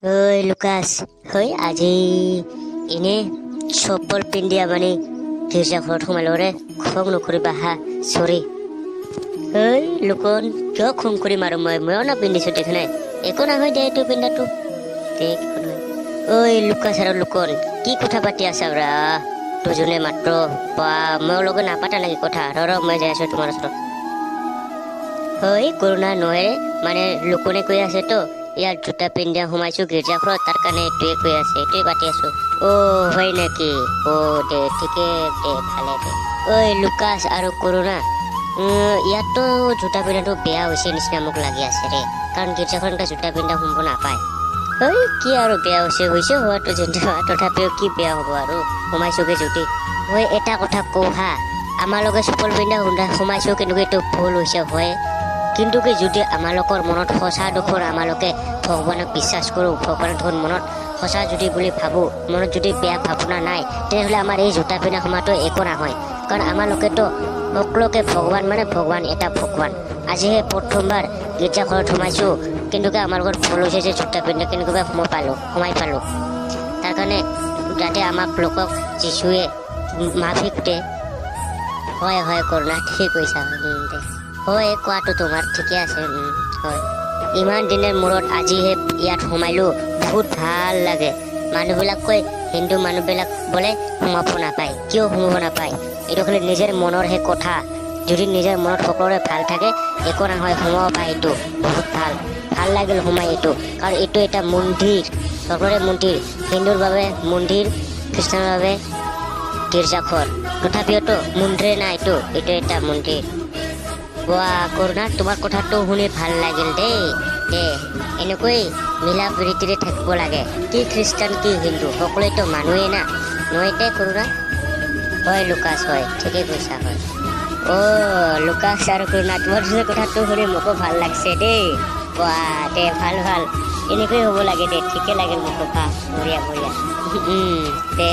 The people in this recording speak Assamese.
Oi Lukas, hoi আজি এনে চপ্পল পিন্ধিয়া মানে গীৰ্জা ঘৰত সোমালো ৰে খং নকৰিবা হা চৰি ঐ লুকন কিয় খং কৰিম আৰু ময়ো না পিন্ধিছো দেখ নাই একো নহয় দে এইটো পিন্ধাটো ঐ লুকাছ আৰু লুকন কি কথা পাতি আছা ৰা দুজনে মাত্ৰ বা মোৰ লগত নাপাতা নেকি কথা ৰ মই যাই আছো তোমাৰ ওচৰত হয় কৰোণা নহয় মানে লুকনে কৈ আছে তো ইয়াৰ জোতা পিন্ধা সোমাইছো গীৰ্জাঘৰত তাৰ কাৰণে এইটোৱে কৈ আছে এইটোৱে পাতি আছো হয় নেকি দে ঠিকে দে ভালে দে ঐ লুকাছ আৰু কৰোণা ইয়াততো জোতা পিন্ধাটো বেয়া হৈছে নিচিনা মোক লাগি আছে ৰে কাৰণ গীৰ্জাখন এটা জোতা পিন্ধা সোমাব নাপায় কি আৰু বেয়া হৈছে হোৱাটো যেনিবা তথাপিও কি বেয়া হ'ব আৰু সোমাইছোগে যদি মই এটা কথা কওঁ হা আমাৰ লগে চপল পিন্ধা সোমাইছো কিন্তু এইটো ভুল হৈছে হয় কিন্তু যদি আমালোকৰ মনত সঁচা দুখৰ আমালোকে ভগৱানক বিশ্বাস কৰোঁ ভগৱানৰ ধন মনত সঁচা যদি বুলি ভাবোঁ মনত যদি বেয়া ভাৱনা নাই তেনেহ'লে আমাৰ এই জোতা পিন্ধা সোমাটো একো নহয় কাৰণ আমালোকেতো সকলোকে ভগৱান মানে ভগৱান এটা ভগৱান আজিহে প্ৰথমবাৰ গীৰ্জাঘৰত সোমাইছোঁ কিন্তু আমাৰ ঘৰত ভুল হৈছে যে জোতা পিন্ধা কেনেকৈ সোমাই পালোঁ তাৰ কাৰণে যাতে আমাক লোকক যীশুৱে মাফিক দে হয় কৰোণা ঠিক কৈছা দে হয় কোৱাটো তোমাৰ ঠিকে আছে হয় ইমান দিনৰ মূৰত আজিহে ইয়াত সোমাইলো বহুত ভাল লাগে মানুহবিলাক কয় হিন্দু মানুহবিলাক বোলে সোমাব নাপায় কিয় সোমাব নাপায় এইটো খালি নিজৰ মনৰ সেই কথা যদি নিজৰ মনত সকলোৰে ভাল থাকে একো নহয় সোমাব পায় এইটো বহুত ভাল লাগিল সোমাই এইটো কাৰণ এইটো এটা মন্দিৰ সকলোৰে মন্দিৰ হিন্দুৰ বাবে মন্দিৰ খ্ৰীষ্টানৰ বাবে গীৰ্জাঘৰ তথাপিওতো মন্দিৰে নাই এইটো এটা মন্দিৰ কৰোণা তোমাৰ কথাটো শুনি ভাল লাগিল দে এনেকৈ মিলা প্ৰীতিৰে থাকিব লাগে কি খ্ৰীষ্টান কি হিন্দু সকলোৱেতো মানুহেই না নহয় দে কৰোণা হয় লুকাছ হয় ঠিকেই কৈছা হয় লুকাছ আৰু কৰোণা তোমাৰ কথাটো শুনি মোকো ভাল লাগছে দেই দে ভাল এনেকৈ হ'ব লাগে দে ঠিকে লাগিল মোকো বঢ়িয়া দে